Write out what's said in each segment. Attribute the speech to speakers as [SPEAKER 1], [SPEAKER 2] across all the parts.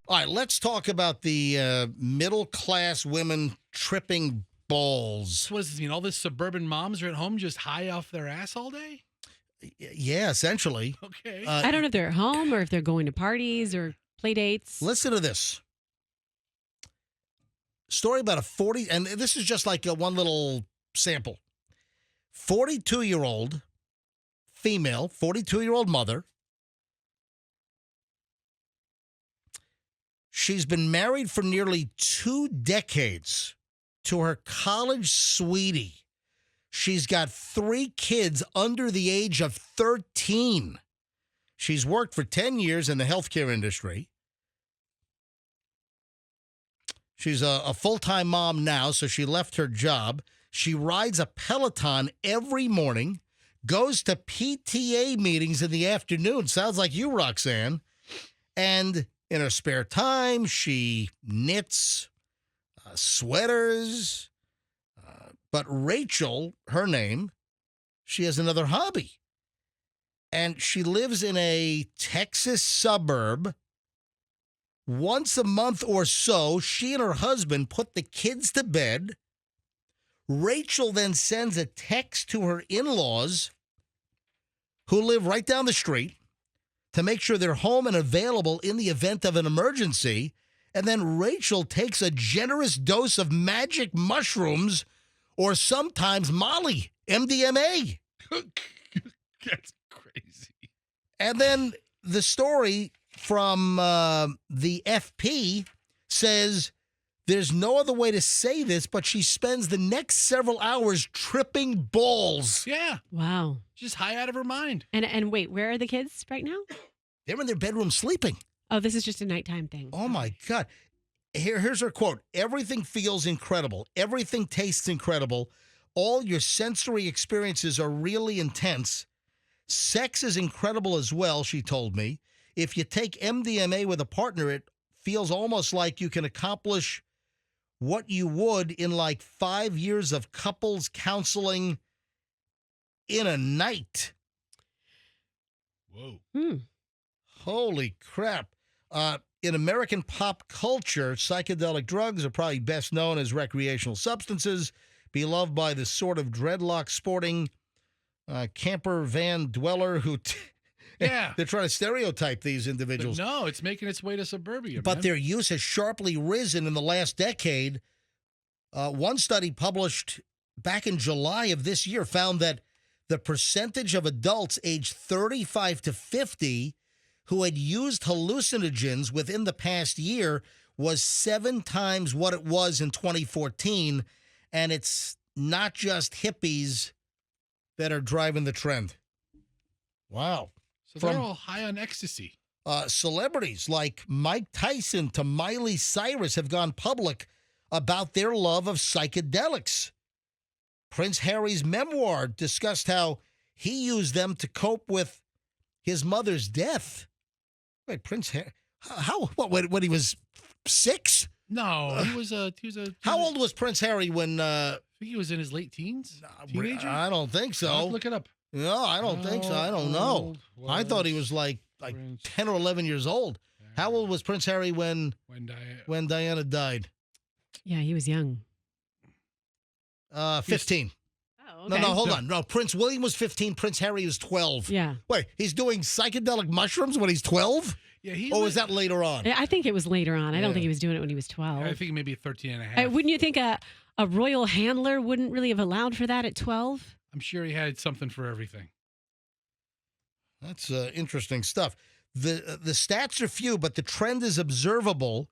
[SPEAKER 1] All right, let's talk about the middle-class women tripping balls.
[SPEAKER 2] So what does this mean? All these suburban moms are at home just high off their ass all day?
[SPEAKER 1] Yeah, essentially.
[SPEAKER 2] Okay.
[SPEAKER 3] I don't know if they're at home or if they're going to parties or play dates.
[SPEAKER 1] Listen to this. Story about a 40, and this is just like one little sample. 42-year-old female, 42-year-old mother. She's been married for nearly 2 decades to her college sweetie. She's got 3 kids under the age of 13. She's worked for 10 years in the healthcare industry. She's a full-time mom now, so she left her job. She rides a Peloton every morning, goes to PTA meetings in the afternoon. Sounds like you, Roxanne. And in her spare time, she knits sweaters. But Rachel, her name, she has another hobby. And she lives in a Texas suburb. Once a month or so, she and her husband put the kids to bed. Rachel then sends a text to her in-laws, who live right down the street, to make sure they're home and available in the event of an emergency. And then Rachel takes a generous dose of magic mushrooms, or sometimes Molly, MDMA.
[SPEAKER 2] That's crazy.
[SPEAKER 1] And then the story from the FP says there's no other way to say this, but she spends the next several hours tripping balls.
[SPEAKER 2] Yeah.
[SPEAKER 3] Wow.
[SPEAKER 2] Just high out of her mind.
[SPEAKER 3] And wait, where are the kids right now?
[SPEAKER 1] They're in their bedroom sleeping.
[SPEAKER 3] Oh, this is just a nighttime thing.
[SPEAKER 1] Oh, my God. Here's her quote. Everything feels incredible. Everything tastes incredible. All your sensory experiences are really intense. Sex is incredible as well, she told me. If you take MDMA with a partner, it feels almost like you can accomplish what you would in like 5 years of couples counseling in a night.
[SPEAKER 2] Whoa.
[SPEAKER 1] Holy crap. In American pop culture, psychedelic drugs are probably best known as recreational substances, beloved by the sort of dreadlock sporting camper van dweller who...
[SPEAKER 2] Yeah.
[SPEAKER 1] They're trying to stereotype these
[SPEAKER 2] But
[SPEAKER 1] individuals.
[SPEAKER 2] no, it's making its way to suburbia.
[SPEAKER 1] But
[SPEAKER 2] man.
[SPEAKER 1] their use has sharply risen in the last decade. One study published back in July of this year found that the percentage of adults aged 35 to 50 who had used hallucinogens within the past year was 7 times what it was in 2014. And it's not just hippies that are driving the trend. Wow.
[SPEAKER 2] So they're all high on ecstasy.
[SPEAKER 1] Celebrities like Mike Tyson to Miley Cyrus have gone public about their love of psychedelics. Prince Harry's memoir discussed how he used them to cope with his mother's death. Wait, Prince Harry? When he was 6?
[SPEAKER 2] No, he was a.
[SPEAKER 1] How old was Prince Harry when?
[SPEAKER 2] I think he was in his late teens. Teenager.
[SPEAKER 1] I don't think so.
[SPEAKER 2] Let's look it up.
[SPEAKER 1] No, I don't think so. I don't know. I thought he was like
[SPEAKER 2] Prince
[SPEAKER 1] 10 or 11 years old. How old was Prince Harry when Diana died?
[SPEAKER 3] Yeah, he was young.
[SPEAKER 1] 15.
[SPEAKER 3] Oh, okay.
[SPEAKER 1] No, hold on. No, Prince William was 15. Prince Harry was 12.
[SPEAKER 3] Yeah.
[SPEAKER 1] Wait, he's doing psychedelic mushrooms when he's 12?
[SPEAKER 2] Yeah, he.
[SPEAKER 1] Or was that later on?
[SPEAKER 3] I think it was later on. I don't
[SPEAKER 1] Yeah.
[SPEAKER 3] think he was doing it when he was 12.
[SPEAKER 2] I think maybe 13 and a half.
[SPEAKER 3] Wouldn't you think a royal handler wouldn't really have allowed for that at 12?
[SPEAKER 2] I'm sure he had something for everything.
[SPEAKER 1] That's interesting stuff. The stats are few, but the trend is observable,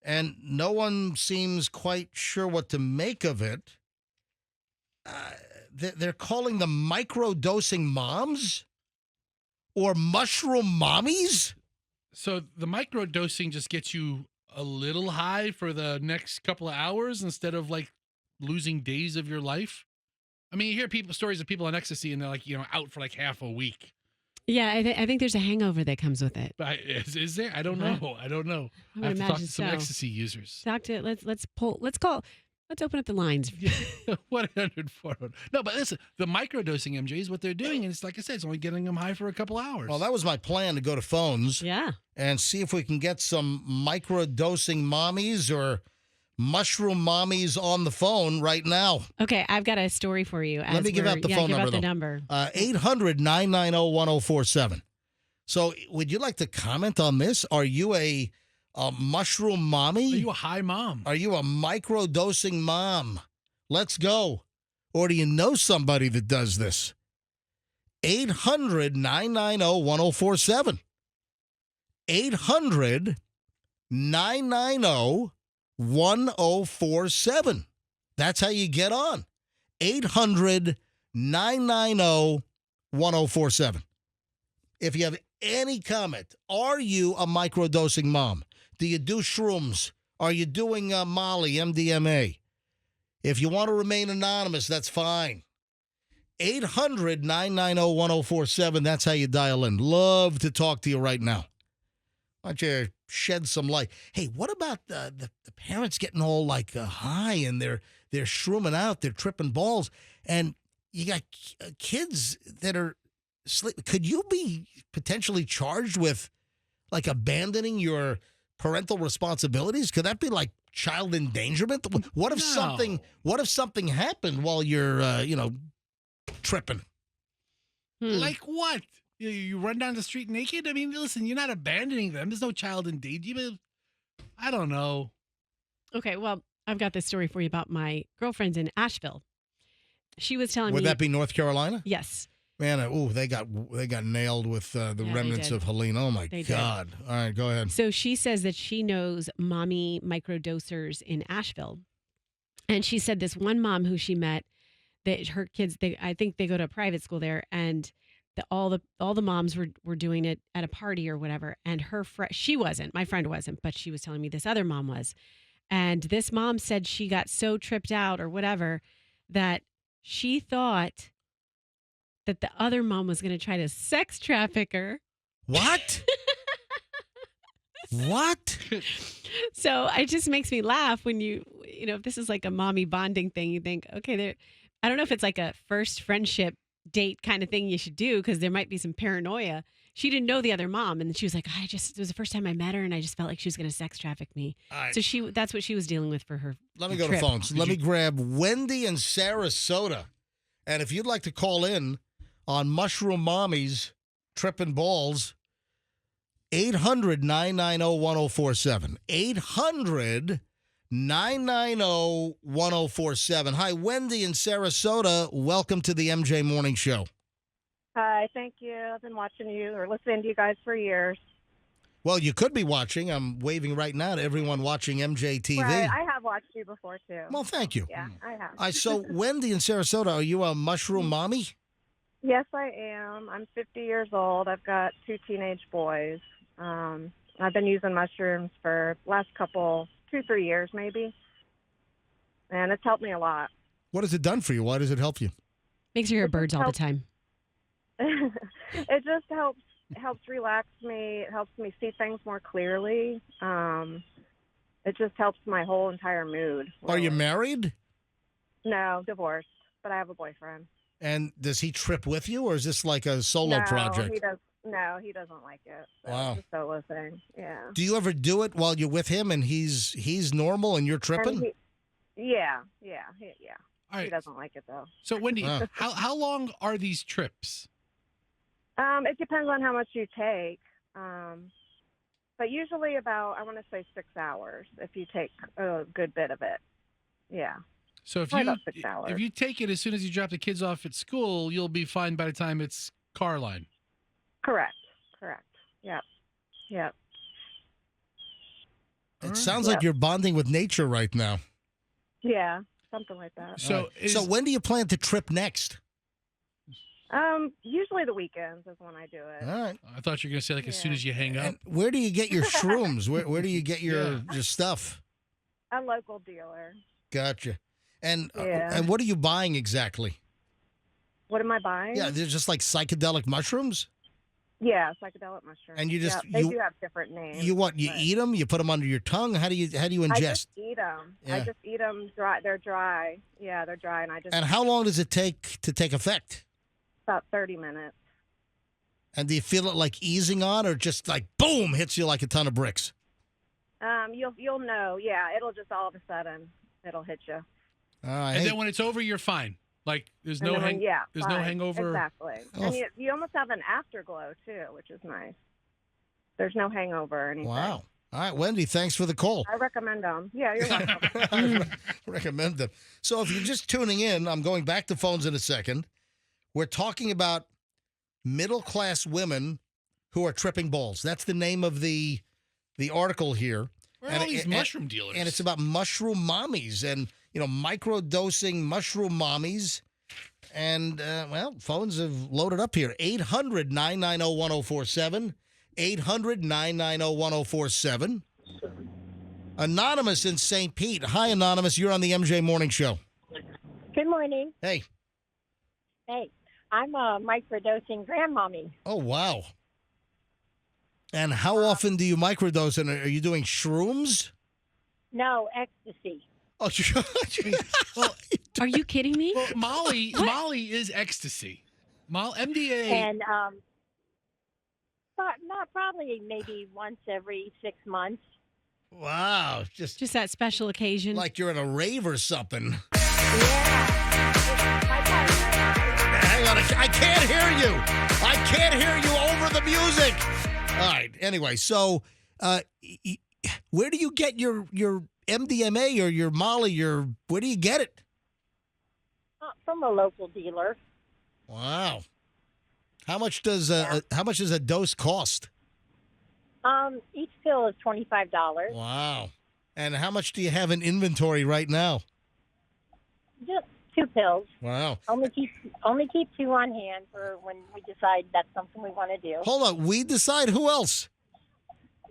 [SPEAKER 1] and no one seems quite sure what to make of it. They're calling them microdosing moms or mushroom mommies.
[SPEAKER 2] So the micro dosing just gets you a little high for the next couple of hours instead of like losing days of your life. I mean, you hear stories of people on ecstasy and they're like, out for like half a week.
[SPEAKER 3] Yeah, I think there's a hangover that comes with it.
[SPEAKER 2] But is there? I don't know. I don't know.
[SPEAKER 3] I would
[SPEAKER 2] I have to talk
[SPEAKER 3] imagine
[SPEAKER 2] to some
[SPEAKER 3] so.
[SPEAKER 2] ecstasy users.
[SPEAKER 3] Let's call Let's open up the lines.
[SPEAKER 2] 1-800-400. No, but listen, the microdosing, MJ, is what they're doing. And it's like I said, it's only getting them high for a couple hours.
[SPEAKER 1] Well, that was my plan, to go to phones
[SPEAKER 3] Yeah.
[SPEAKER 1] and see if we can get some microdosing mommies or mushroom mommies on the phone right now.
[SPEAKER 3] Okay, I've got a story for you.
[SPEAKER 1] Let me give out the phone
[SPEAKER 3] give
[SPEAKER 1] number,
[SPEAKER 3] out the
[SPEAKER 1] though.
[SPEAKER 3] number.
[SPEAKER 1] 800-990-1047. So would you like to comment on this? Are you a mushroom mommy?
[SPEAKER 2] Are you a high mom?
[SPEAKER 1] Are you a microdosing mom? Let's go. Or do you know somebody that does this? 800-990-1047. 800-990-1047. That's how you get on. 800-990-1047. If you have any comment, are you a microdosing mom? Do you do shrooms? Are you doing Molly, MDMA? If you want to remain anonymous, that's fine. 800-990-1047. That's how you dial in. Love to talk to you right now. Why don't you shed some light? Hey, what about the parents getting all like high and they're shrooming out, they're tripping balls, and you got kids that are sleep. Could you be potentially charged with like abandoning your parental responsibilities? Could that be like child endangerment? What if
[SPEAKER 2] No.
[SPEAKER 1] something happened while you're tripping?
[SPEAKER 2] Like what? You run down the street naked? I mean, listen, you're not abandoning them. There's no child in danger. I don't know.
[SPEAKER 3] Okay, well, I've got this story for you about my girlfriends in Asheville. She was telling me.
[SPEAKER 1] Would that be North Carolina?
[SPEAKER 3] Yes.
[SPEAKER 1] Man, they got nailed with the
[SPEAKER 3] they
[SPEAKER 1] remnants
[SPEAKER 3] did.
[SPEAKER 1] of Helene. Oh my
[SPEAKER 3] They did.
[SPEAKER 1] God! All right, go ahead.
[SPEAKER 3] So she says that she knows mommy microdosers in Asheville. And she said this one mom who she met, that her kids, I think they go to a private school there, and all the moms were doing it at a party or whatever. And her she wasn't, my friend wasn't, but she was telling me this other mom was. And this mom said she got so tripped out or whatever that she thought that the other mom was going to try to sex traffic her.
[SPEAKER 1] What? What?
[SPEAKER 3] So it just makes me laugh when if this is like a mommy bonding thing, you think, okay, I don't know if it's like a first friendship date kind of thing you should do, because there might be some paranoia. She didn't know the other mom, and she was like, it was the first time I met her, and I just felt like she was going to sex traffic me.
[SPEAKER 1] All right.
[SPEAKER 3] So that's what she was dealing with for her.
[SPEAKER 1] Let me go to
[SPEAKER 3] trip.
[SPEAKER 1] phones. Let me grab Wendy in Sarasota. And if you'd like to call in on Mushroom Mommies tripping balls, 800-990-1047. 800-990-1047. Hi, Wendy in Sarasota. Welcome to the MJ Morning Show.
[SPEAKER 4] Hi, thank you. I've been watching you or listening to you guys for years.
[SPEAKER 1] Well, you could be watching. I'm waving right now to everyone watching MJ TV.
[SPEAKER 4] Right, I have watched you before, too.
[SPEAKER 1] Well, thank you.
[SPEAKER 4] Yeah, I have.
[SPEAKER 1] So, Wendy in Sarasota, are you a mushroom mommy?
[SPEAKER 4] Yes, I am. I'm 50 years old. I've got 2 teenage boys. I've been using mushrooms for the last 2-3 years, maybe. And it's helped me a lot.
[SPEAKER 1] What has it done for you? Why does it help you?
[SPEAKER 3] Makes her hear
[SPEAKER 4] It just
[SPEAKER 3] birds all the
[SPEAKER 4] helps-
[SPEAKER 3] time.
[SPEAKER 4] It just helps relax me. It helps me see things more clearly. It just helps my whole entire mood.
[SPEAKER 1] Are you
[SPEAKER 4] really.
[SPEAKER 1] married?
[SPEAKER 4] No, divorced, but I have a boyfriend.
[SPEAKER 1] And does he trip with you, or is this like a solo project?
[SPEAKER 4] No, he doesn't like it. So
[SPEAKER 1] Wow.
[SPEAKER 4] It's a solo thing. Yeah.
[SPEAKER 1] Do you ever do it while you're with him and he's normal and you're tripping?
[SPEAKER 4] And yeah.
[SPEAKER 2] All
[SPEAKER 4] He
[SPEAKER 2] right.
[SPEAKER 4] doesn't like it though.
[SPEAKER 2] So, Wendy,
[SPEAKER 1] Wow.
[SPEAKER 2] how long are these trips?
[SPEAKER 4] It depends on how much you take. But usually about, I want to say 6 hours if you take a good bit of it. Yeah.
[SPEAKER 2] So if
[SPEAKER 4] Probably
[SPEAKER 2] you
[SPEAKER 4] about 6 hours.
[SPEAKER 2] if you take it as soon as you drop the kids off at school, you'll be fine by the time it's car line.
[SPEAKER 4] Correct. Yep.
[SPEAKER 1] It
[SPEAKER 2] All right.
[SPEAKER 1] sounds like you're bonding with nature right now.
[SPEAKER 4] Yeah. Something like that.
[SPEAKER 2] So
[SPEAKER 1] All right. So when do you plan to trip next?
[SPEAKER 4] Usually the weekends is when I do it.
[SPEAKER 1] All right.
[SPEAKER 2] I thought you were gonna say like as soon
[SPEAKER 4] Yeah.
[SPEAKER 2] as you hang up.
[SPEAKER 1] And where do you get your shrooms? Where do you get your stuff?
[SPEAKER 4] A local dealer.
[SPEAKER 1] Gotcha. And
[SPEAKER 4] Yeah.
[SPEAKER 1] and what are you buying exactly?
[SPEAKER 4] What am I buying?
[SPEAKER 1] Yeah, they're just like psychedelic mushrooms.
[SPEAKER 4] Yeah, psychedelic mushrooms.
[SPEAKER 1] And you just-
[SPEAKER 4] yeah, they
[SPEAKER 1] you-
[SPEAKER 4] do have different names.
[SPEAKER 1] You what? You
[SPEAKER 4] but
[SPEAKER 1] eat them? You put them under your tongue? How do you
[SPEAKER 4] I
[SPEAKER 1] ingest?
[SPEAKER 4] just eat them.
[SPEAKER 1] Yeah.
[SPEAKER 4] I just eat them dry. They're dry. Yeah, they're dry, and I just
[SPEAKER 1] And how long does it take to take effect?
[SPEAKER 4] about 30 minutes.
[SPEAKER 1] And do you feel it like easing on, or just like boom, hits you like a ton of bricks?
[SPEAKER 4] You'll know. Yeah, it'll just all of a sudden it'll hit you.
[SPEAKER 1] All right.
[SPEAKER 2] And
[SPEAKER 1] Hey,
[SPEAKER 2] then when it's over, you're fine. Like there's
[SPEAKER 4] And
[SPEAKER 2] no
[SPEAKER 4] then when- yeah,
[SPEAKER 2] there's no
[SPEAKER 4] fine.
[SPEAKER 2] hangover.
[SPEAKER 4] Exactly.
[SPEAKER 1] Oh.
[SPEAKER 4] And you almost have an afterglow too, which is nice. There's no hangover or anything.
[SPEAKER 1] wow. All right, Wendy, thanks for the call.
[SPEAKER 4] I recommend them. Yeah, you're welcome.
[SPEAKER 1] I recommend them. So if you're just tuning in, I'm going back to phones in a second. We're talking about middle-class women who are tripping balls. That's the name of the article here.
[SPEAKER 2] Where are all these
[SPEAKER 1] and-
[SPEAKER 2] mushroom dealers?
[SPEAKER 1] And it's about mushroom mommies and, microdosing mushroom mommies. And, phones have loaded up here. 800-990-1047. 800-990-1047. Anonymous in St. Pete. Hi, Anonymous. You're on the MJ Morning Show.
[SPEAKER 5] Good morning.
[SPEAKER 1] Hey.
[SPEAKER 5] Hey, I'm a microdosing grandmommy.
[SPEAKER 1] Oh, wow. And how often do you microdose? And are you doing shrooms?
[SPEAKER 5] No, ecstasy.
[SPEAKER 1] Oh,
[SPEAKER 2] Well,
[SPEAKER 3] Are you kidding me?
[SPEAKER 2] well, Molly is ecstasy. MDA.
[SPEAKER 5] And not probably maybe once every 6 months.
[SPEAKER 1] wow. Just
[SPEAKER 3] Just that special occasion.
[SPEAKER 1] like you're at a rave or something.
[SPEAKER 5] Yeah. My partner and
[SPEAKER 1] Hang on, I can't hear you. I can't hear you over the music. All right. Anyway, so where do you get your MDMA or your Molly? Where do you get it?
[SPEAKER 5] from a local dealer.
[SPEAKER 1] Wow. How much does a dose cost?
[SPEAKER 5] Each pill is $25.
[SPEAKER 1] Wow. And how much do you have in inventory right now?
[SPEAKER 5] Just 2 pills.
[SPEAKER 1] Wow.
[SPEAKER 5] Only keep 2 on hand for when we decide that's something we want to do.
[SPEAKER 1] Hold on. We decide who else.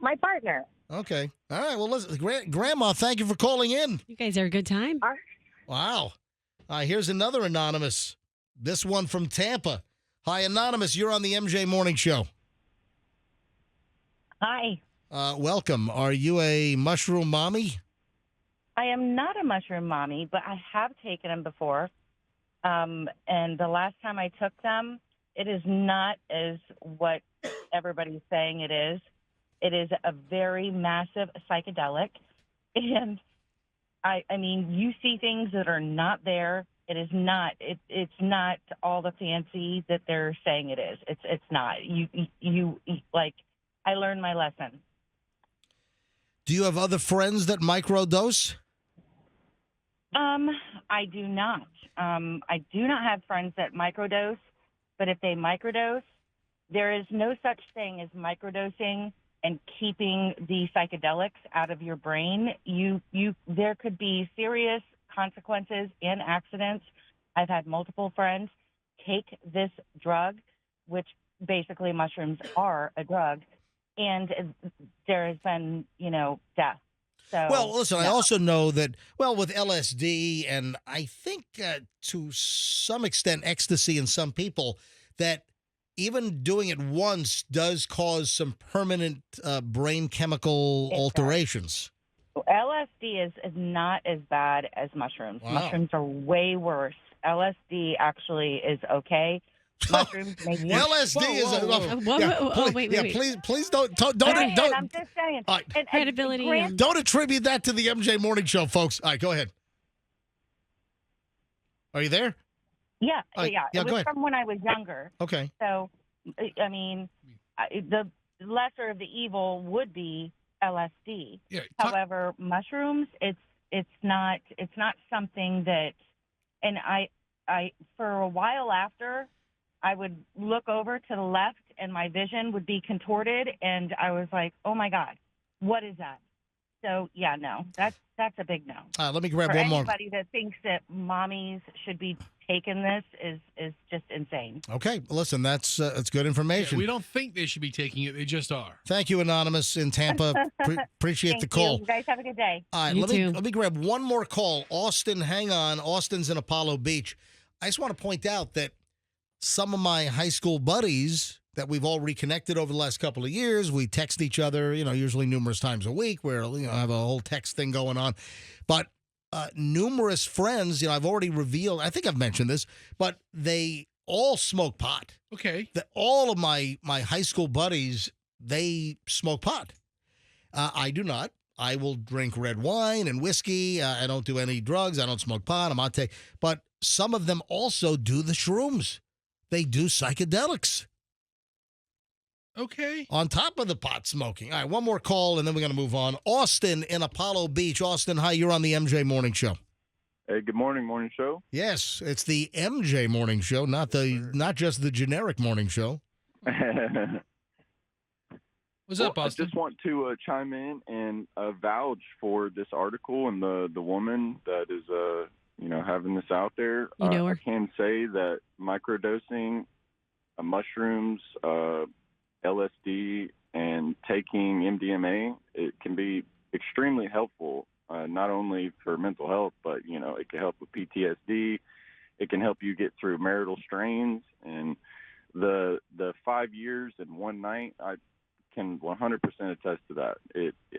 [SPEAKER 5] My partner.
[SPEAKER 1] Okay. All right. Well, listen, Grandma, thank you for calling in.
[SPEAKER 3] You guys are a good time.
[SPEAKER 1] Wow. Here's another anonymous. This one from Tampa. Hi, Anonymous. You're on the MJ Morning Show.
[SPEAKER 6] Hi.
[SPEAKER 1] Welcome. Are you a mushroom mommy?
[SPEAKER 6] I am not a mushroom mommy, but I have taken them before. And the last time I took them, it is not as what everybody's saying it is. It is a very massive psychedelic. And I mean, you see things that are not there. It is not. It's not all the fancy that they're saying it is. It's not. You like. I learned my lesson.
[SPEAKER 1] Do you have other friends that microdose?
[SPEAKER 6] I do not. I do not have friends that microdose, but if they microdose, there is no such thing as microdosing and keeping the psychedelics out of your brain. There could be serious consequences and accidents. I've had multiple friends take this drug, which basically mushrooms are a drug, and there has been, death. So,
[SPEAKER 1] Well, listen, I
[SPEAKER 6] no.
[SPEAKER 1] also know that, with LSD and I think to some extent ecstasy in some people, that even doing it once does cause some permanent brain chemical
[SPEAKER 6] It does.
[SPEAKER 1] alterations.
[SPEAKER 6] LSD is not as bad as mushrooms.
[SPEAKER 1] Wow.
[SPEAKER 6] Mushrooms are way worse. LSD actually is okay. Mushrooms maybe.
[SPEAKER 1] LSD is a.
[SPEAKER 3] Wait.
[SPEAKER 1] Please don't
[SPEAKER 6] And I'm just saying.
[SPEAKER 1] All right.
[SPEAKER 6] And
[SPEAKER 3] Credibility
[SPEAKER 6] Grant,
[SPEAKER 3] and-
[SPEAKER 1] Don't attribute that to the MJ Morning Show, folks. All right, go ahead. Are you there?
[SPEAKER 6] yeah,
[SPEAKER 1] All right,
[SPEAKER 6] yeah.
[SPEAKER 1] yeah,
[SPEAKER 6] It
[SPEAKER 1] go
[SPEAKER 6] was
[SPEAKER 1] ahead.
[SPEAKER 6] from when I was younger.
[SPEAKER 1] Okay.
[SPEAKER 6] So, I mean, the lesser of the evil would be LSD.
[SPEAKER 2] Yeah.
[SPEAKER 6] However, mushrooms, it's not something that, and I for a while after, I would look over to the left and my vision would be contorted, and I was like, oh my God, what is that? So yeah, no, that's a big no.
[SPEAKER 1] Let me grab
[SPEAKER 6] For
[SPEAKER 1] one more.
[SPEAKER 6] anybody that thinks that mommies should be taking this is just insane.
[SPEAKER 1] Okay, listen, that's good
[SPEAKER 2] Yeah,
[SPEAKER 1] information.
[SPEAKER 2] we don't think they should be taking it. They just are.
[SPEAKER 1] Thank you, Anonymous in Tampa. Appreciate the
[SPEAKER 6] Thank
[SPEAKER 1] call.
[SPEAKER 6] you guys have a good day.
[SPEAKER 1] All right,
[SPEAKER 3] You
[SPEAKER 1] let
[SPEAKER 3] too.
[SPEAKER 1] me grab one more call. Austin, hang on. Austin's in Apollo Beach. I just want to point out that some of my high school buddies that we've all reconnected over the last couple of years. We text each other, usually numerous times a week. Where have a whole text thing going on, but numerous friends. I've already revealed. I think I've mentioned this, but they all smoke pot.
[SPEAKER 2] Okay.
[SPEAKER 1] All of my high school buddies, they smoke pot. I do not. I will drink red wine and whiskey. I don't do any drugs. I don't smoke pot. I'm not but some of them also do the shrooms. They do psychedelics.
[SPEAKER 2] Okay.
[SPEAKER 1] On top of the pot smoking. All right, one more call, and then we're going to move on. Austin in Apollo Beach. Austin, hi, you're on the MJ Morning Show.
[SPEAKER 7] Hey, good morning show.
[SPEAKER 1] Yes, it's the MJ Morning Show, not just the generic morning show.
[SPEAKER 2] What's up, Austin?
[SPEAKER 7] I just want to chime in and vouch for this article and the woman that is having this out there.
[SPEAKER 3] You know her?
[SPEAKER 7] I can say that microdosing, mushrooms, LSD, and taking MDMA, it can be extremely helpful. Not only for mental health, but it can help with PTSD. It can help you get through marital strains, and the 5 years and one night, I can 100% attest to that.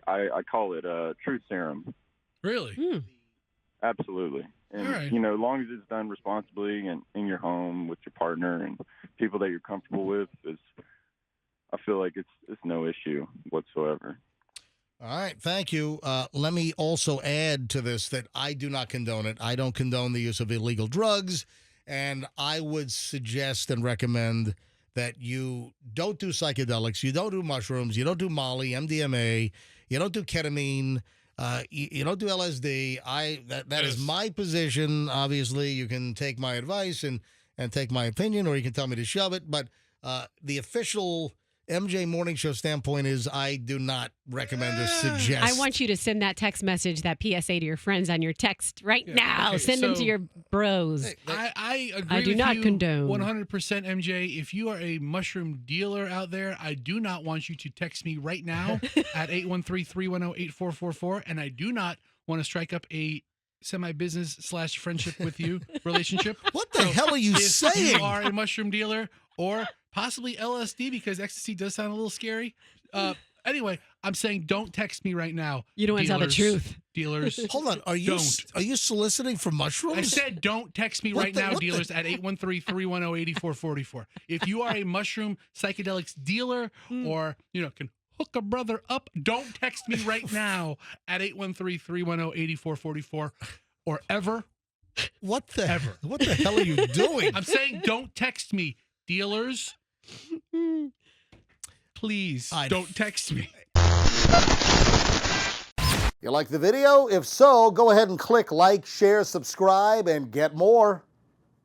[SPEAKER 7] I call it a truth serum.
[SPEAKER 2] Really?
[SPEAKER 7] Absolutely. And
[SPEAKER 2] All right.
[SPEAKER 7] as long as it's done responsibly and in your home with your partner and people that you're comfortable with, I feel like it's no issue whatsoever.
[SPEAKER 1] All right, thank you. Let me also add to this that I do not condone it. I don't condone the use of illegal drugs, and I would suggest and recommend that you don't do psychedelics, you don't do mushrooms, you don't do Molly, MDMA, you don't do ketamine, you don't do LSD. That is my position. Obviously, you can take my advice and take my opinion, or you can tell me to shove it, but the official MJ Morning Show standpoint is I do not recommend or suggest.
[SPEAKER 3] I want you to send that text message, that PSA to your friends on your text right now.
[SPEAKER 2] okay,
[SPEAKER 3] Send them to your bros.
[SPEAKER 2] I agree
[SPEAKER 3] I do
[SPEAKER 2] with
[SPEAKER 3] not
[SPEAKER 2] you
[SPEAKER 3] condone.
[SPEAKER 2] 100%, MJ. If you are a mushroom dealer out there, I do not want you to text me right now at 813-310-8444, and I do not want to strike up a semi-business / friendship with you relationship.
[SPEAKER 1] What the hell are you
[SPEAKER 2] If
[SPEAKER 1] saying?
[SPEAKER 2] you are a mushroom dealer or possibly LSD, because ecstasy does sound a little scary. Anyway, I'm saying don't text me right now.
[SPEAKER 3] You don't want to tell the truth.
[SPEAKER 2] Dealers.
[SPEAKER 1] Hold on. Are you soliciting for mushrooms?
[SPEAKER 2] I said don't text me
[SPEAKER 1] What
[SPEAKER 2] right
[SPEAKER 1] the-
[SPEAKER 2] now,
[SPEAKER 1] what the-
[SPEAKER 2] dealers, at 813-310-8444. If you are a mushroom psychedelics dealer or, can hook a brother up, don't text me right now at 813-310-8444 or ever.
[SPEAKER 1] What the
[SPEAKER 2] Ever.
[SPEAKER 1] What the hell are you doing?
[SPEAKER 2] I'm saying don't text me, dealers. Please don't text me.
[SPEAKER 1] You like the video? If so, go ahead and click like, share, subscribe, and get more.